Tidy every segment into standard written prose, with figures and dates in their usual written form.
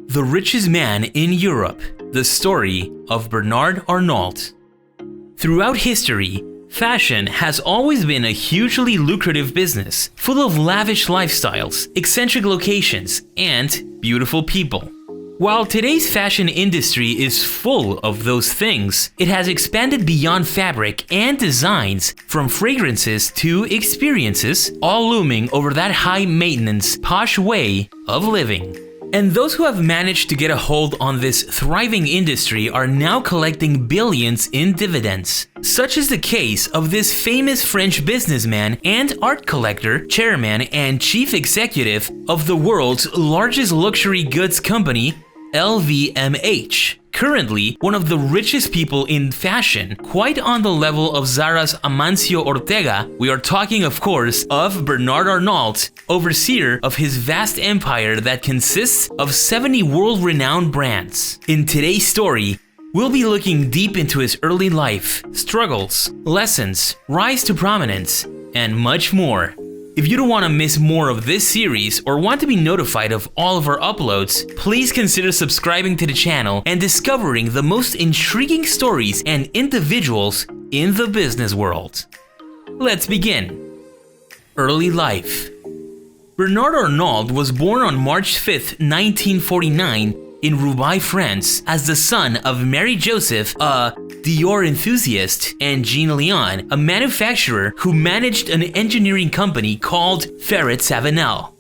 The Richest Man in Europe, the story of Bernard Arnault. Throughout history, fashion has always been a hugely lucrative business, full of lavish lifestyles, eccentric locations, and beautiful people. While today's fashion industry is full of those things, it has expanded beyond fabric and designs, from fragrances to experiences, all looming over that high-maintenance, posh way of living. And those who have managed to get a hold on this thriving industry are now collecting billions in dividends. Such is the case of this famous French businessman and art collector, chairman and chief executive of the world's largest luxury goods company, LVMH. Currently, one of the richest people in fashion, quite on the level of Zara's Amancio Ortega. We are talking, of course, of Bernard Arnault, overseer of his vast empire that consists of 70 world-renowned brands. In today's story, we'll be looking deep into his early life, struggles, lessons, rise to prominence, and much more. If you don't want to miss more of this series or want to be notified of all of our uploads, please consider subscribing to the channel and discovering the most intriguing stories and individuals in the business world. Let's begin. Early life. Bernard Arnault was born on March 5, 1949 in Roubaix, France, as the son of Mary Joseph, a Dior enthusiast, and Jean Leon, a manufacturer who managed an engineering company called Ferret Savinel.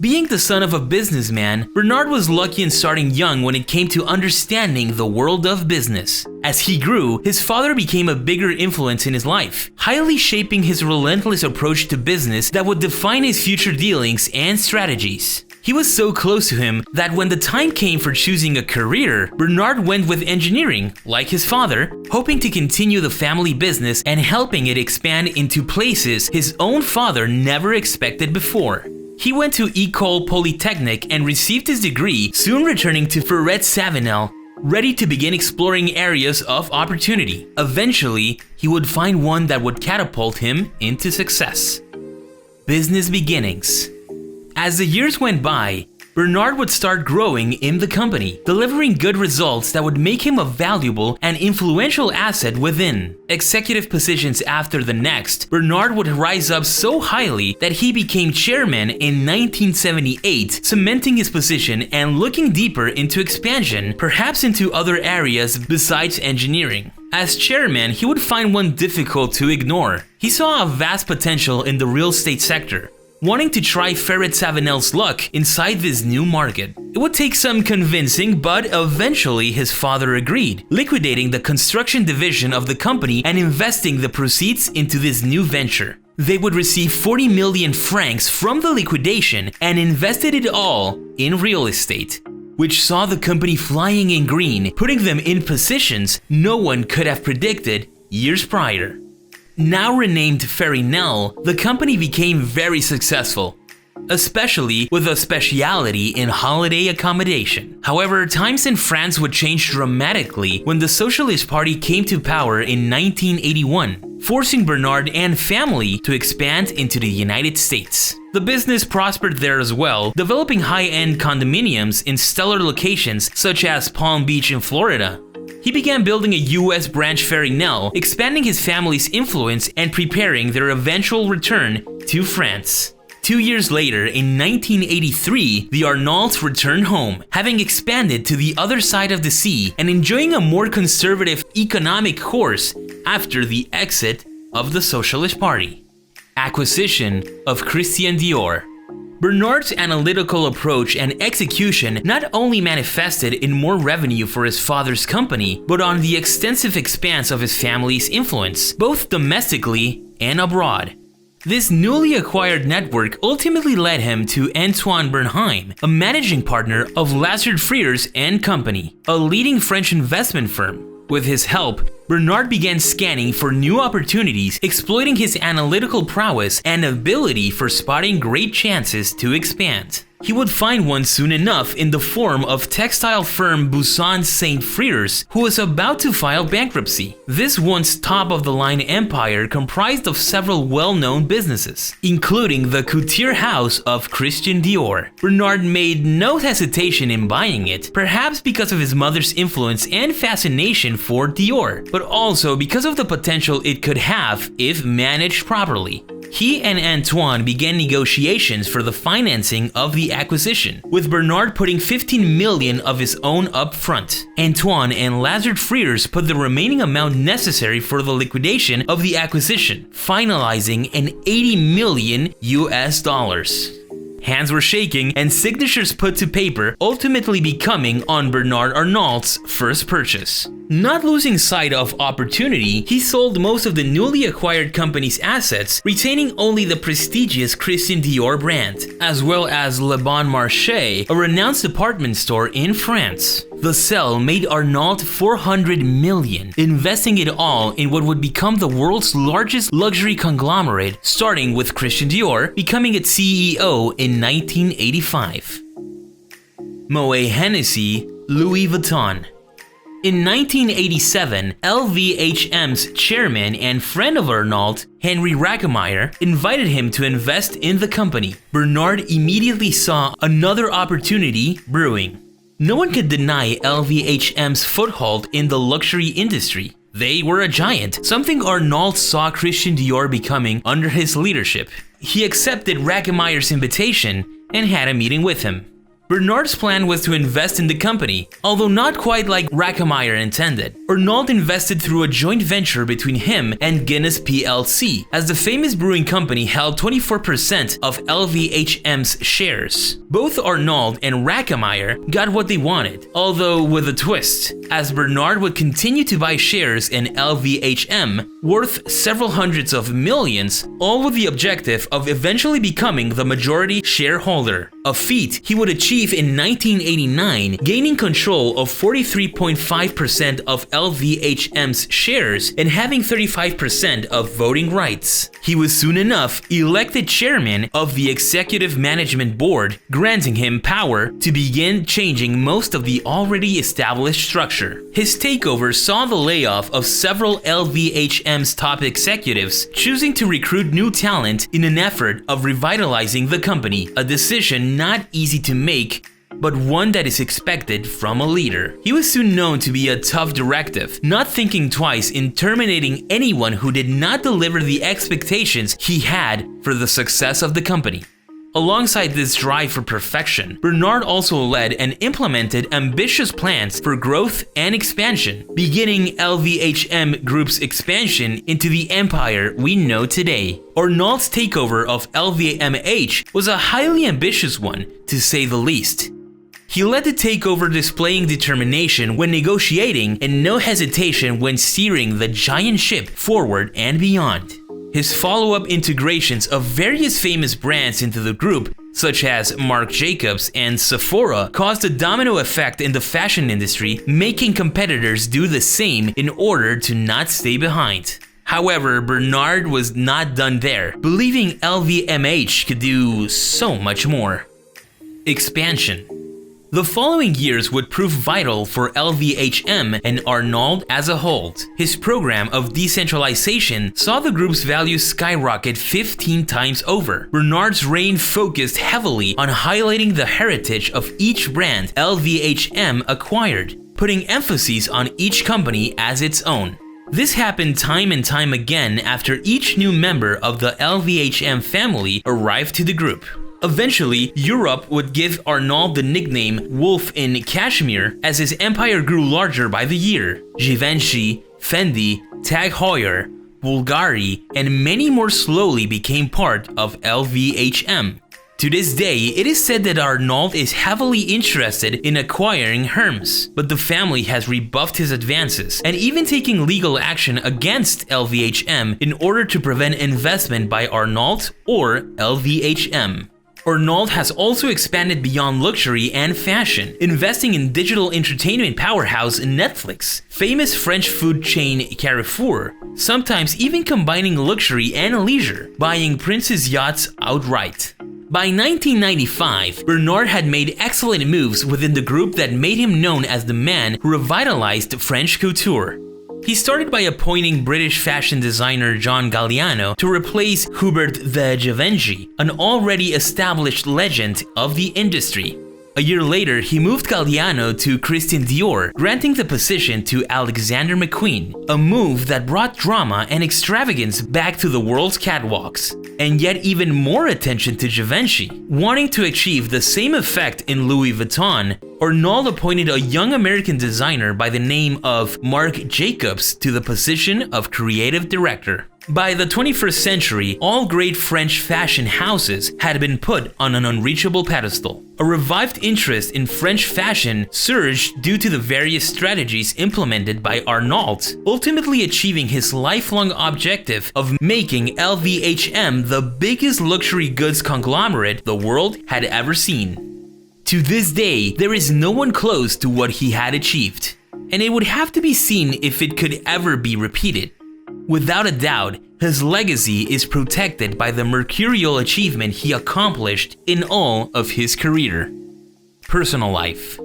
Being the son of a businessman, Bernard was lucky in starting young when it came to understanding the world of business. As he grew, his father became a bigger influence in his life, highly shaping his relentless approach to business that would define his future dealings and strategies. He was so close to him that when the time came for choosing a career, Bernard went with engineering, like his father, hoping to continue the family business and helping it expand into places his own father never expected before. He went to École Polytechnique and received his degree, soon returning to Ferret Savinel, ready to begin exploring areas of opportunity. Eventually, he would find one that would catapult him into success. Business beginnings. As the years went by, Bernard would start growing in the company, delivering good results that would make him a valuable and influential asset within. Executive positions after the next, Bernard would rise up so highly that he became chairman in 1978, cementing his position and looking deeper into expansion, perhaps into other areas besides engineering. As chairman, he would find one difficult to ignore. He saw a vast potential in the real estate sector, wanting to try Ferret Savinel's luck inside this new market. It would take some convincing, but eventually his father agreed, liquidating the construction division of the company and investing the proceeds into this new venture. They would receive 40 million francs from the liquidation and invested it all in real estate, which saw the company flying in green, putting them in positions no one could have predicted years prior. Now renamed Farinel, the company became very successful, especially with a specialty in holiday accommodation. However, times in France would change dramatically when the Socialist Party came to power in 1981, forcing Bernard and family to expand into the United States. The business prospered there as well, developing high-end condominiums in stellar locations such as Palm Beach in Florida. He began building a US branch Farinel, expanding his family's influence and preparing their eventual return to France. 2 years later, in 1983, the Arnaults returned home, having expanded to the other side of the sea and enjoying a more conservative economic course after the exit of the Socialist Party. Acquisition of Christian Dior. Bernard's analytical approach and execution not only manifested in more revenue for his father's company, but on the extensive expanse of his family's influence, both domestically and abroad. This newly acquired network ultimately led him to Antoine Bernheim, a managing partner of Lazard Frears & Company, a leading French investment firm. With his help, Bernard began scanning for new opportunities, exploiting his analytical prowess and ability for spotting great chances to expand. He would find one soon enough in the form of textile firm Buisson Saint Frères, who was about to file bankruptcy. This once top-of-the-line empire comprised of several well-known businesses, including the couture house of Christian Dior. Bernard made no hesitation in buying it, perhaps because of his mother's influence and fascination for Dior, but also because of the potential it could have if managed properly. He and Antoine began negotiations for the financing of the acquisition, with Bernard putting 15 million of his own up front. Antoine and Lazard Frères put the remaining amount necessary for the liquidation of the acquisition, finalizing an 80 million US dollars. Hands were shaking and signatures put to paper, ultimately becoming on Bernard Arnault's first purchase. Not losing sight of opportunity, he sold most of the newly acquired company's assets, retaining only the prestigious Christian Dior brand, as well as Le Bon Marché, a renowned department store in France. The sale made Arnault 400 million, investing it all in what would become the world's largest luxury conglomerate, starting with Christian Dior becoming its CEO in 1985. Moet Hennessy, Louis Vuitton. In 1987, LVMH's chairman and friend of Arnault, Henry Rakemeyer, invited him to invest in the company. Bernard immediately saw another opportunity brewing. No one could deny LVMH's foothold in the luxury industry. They were a giant, something Arnault saw Christian Dior becoming under his leadership. He accepted Rakemeyer's invitation and had a meeting with him. Bernard's plan was to invest in the company, although not quite like Rakemeyer intended. Arnault invested through a joint venture between him and Guinness plc, as the famous brewing company held 24% of LVMH's shares. Both Arnault and Rakemeyer got what they wanted, although with a twist, as Bernard would continue to buy shares in LVMH worth several hundreds of millions, all with the objective of eventually becoming the majority shareholder, a feat he would achieve in 1989, gaining control of 43.5% of LVMH's shares and having 35% of voting rights. He was soon enough elected chairman of the executive management board, granting him power to begin changing most of the already established structure. His takeover saw the layoff of several LVMH's top executives, choosing to recruit new talent in an effort of revitalizing the company, a decision not easy to make, but one that is expected from a leader. He was soon known to be a tough directive, not thinking twice in terminating anyone who did not deliver the expectations he had for the success of the company. Alongside this drive for perfection, Bernard also led and implemented ambitious plans for growth and expansion, beginning LVMH Group's expansion into the empire we know today. Arnault's takeover of LVMH was a highly ambitious one, to say the least. He led the takeover displaying determination when negotiating and no hesitation when steering the giant ship forward and beyond. His follow-up integrations of various famous brands into the group, such as Marc Jacobs and Sephora, caused a domino effect in the fashion industry, making competitors do the same in order to not stay behind. However, Bernard was not done there, believing LVMH could do so much more. Expansion. The following years would prove vital for LVMH and Arnault as a whole. His program of decentralization saw the group's value skyrocket 15 times over. Bernard's reign focused heavily on highlighting the heritage of each brand LVMH acquired, putting emphasis on each company as its own. This happened time and time again after each new member of the LVMH family arrived to the group. Eventually, Europe would give Arnault the nickname Wolf in Cashmere as his empire grew larger by the year. Givenchy, Fendi, Tag Heuer, Bulgari, and many more slowly became part of LVMH. To this day, it is said that Arnault is heavily interested in acquiring Hermes, but the family has rebuffed his advances and even taking legal action against LVMH in order to prevent investment by Arnault or LVMH. Arnault has also expanded beyond luxury and fashion, investing in digital entertainment powerhouse Netflix, famous French food chain Carrefour, sometimes even combining luxury and leisure, buying Prince's yachts outright. By 1995, Bernard had made excellent moves within the group that made him known as the man who revitalized French couture. He started by appointing British fashion designer John Galliano to replace Hubert de Givenchy, an already established legend of the industry. A year later, he moved Galliano to Christian Dior, granting the position to Alexander McQueen, a move that brought drama and extravagance back to the world's catwalks. And yet even more attention to Givenchy. Wanting to achieve the same effect in Louis Vuitton, Arnault appointed a young American designer by the name of Marc Jacobs to the position of creative director. By the 21st century, all great French fashion houses had been put on an unreachable pedestal. A revived interest in French fashion surged due to the various strategies implemented by Arnault, ultimately achieving his lifelong objective of making LVMH the biggest luxury goods conglomerate the world had ever seen. To this day, there is no one close to what he had achieved, and it would have to be seen if it could ever be repeated. Without a doubt, his legacy is protected by the mercurial achievement he accomplished in all of his career. Personal life.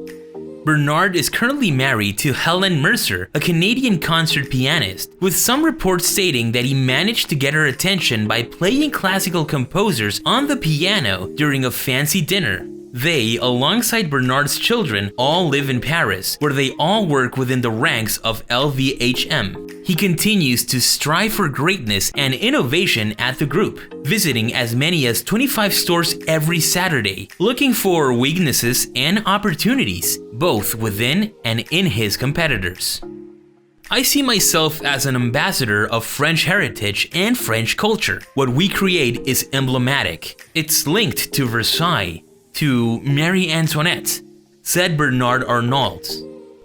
Bernard is currently married to Helen Mercer, a Canadian concert pianist, with some reports stating that he managed to get her attention by playing classical composers on the piano during a fancy dinner. They, alongside Bernard's children, all live in Paris, where they all work within the ranks of LVMH. He continues to strive for greatness and innovation at the group, visiting as many as 25 stores every Saturday, looking for weaknesses and opportunities, both within and in his competitors. I see myself as an ambassador of French heritage and French culture. What we create is emblematic. It's linked to Versailles, to Marie Antoinette, said Bernard Arnault.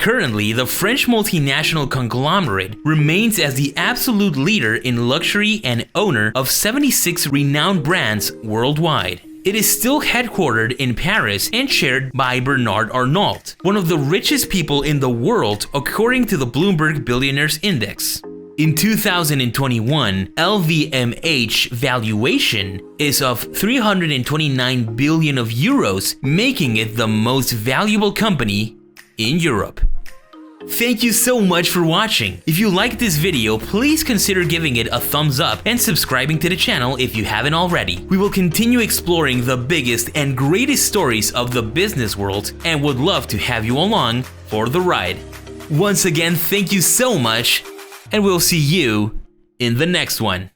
Currently, the French multinational conglomerate remains as the absolute leader in luxury and owner of 76 renowned brands worldwide. It is still headquartered in Paris and chaired by Bernard Arnault, one of the richest people in the world according to the Bloomberg Billionaires Index. In 2021, LVMH valuation is of 329 billion of euros, making it the most valuable company in Europe. Thank you so much for watching. If you liked this video, please consider giving it a thumbs up and subscribing to the channel if you haven't already. We will continue exploring the biggest and greatest stories of the business world and would love to have you along for the ride. Once again, thank you so much, and we'll see you in the next one.